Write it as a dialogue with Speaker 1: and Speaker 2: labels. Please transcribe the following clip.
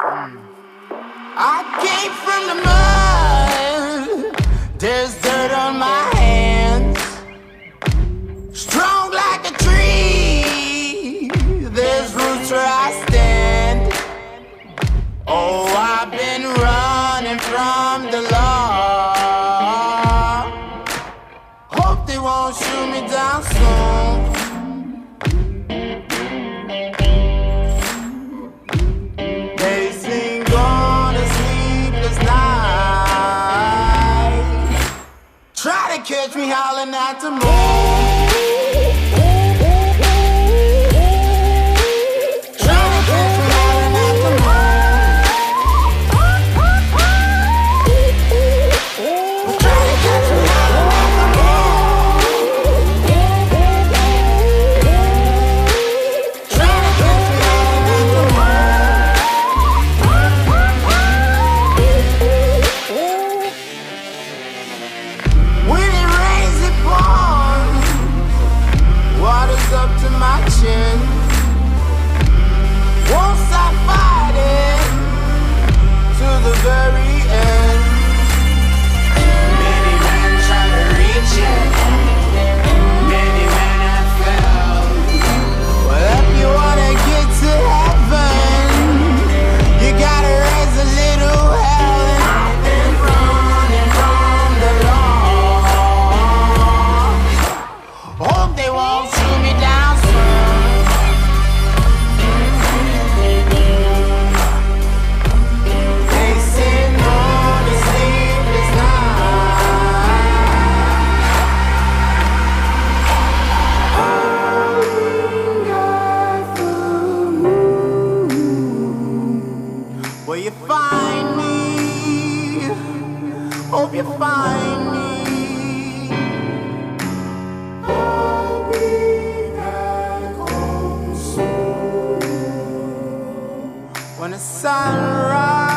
Speaker 1: I came from the mud. There's dirt on my hands. Strong like a tree. There's roots where I stand. Oh, I've been running from the law. Hope they won't shoot me down soon. They sing on a sleepless night. Try to catch me howling at the moon. Up to my chin. Won't stop fighting to the very end. Many men tried to reach it. Many men have failed. Well, if you wanna get to heaven, you gotta raise a little hell. And I've been running from the law. Hope they won't shoot me down. Will you find me? Hope you find me. I'll be back home soon when the sun rises.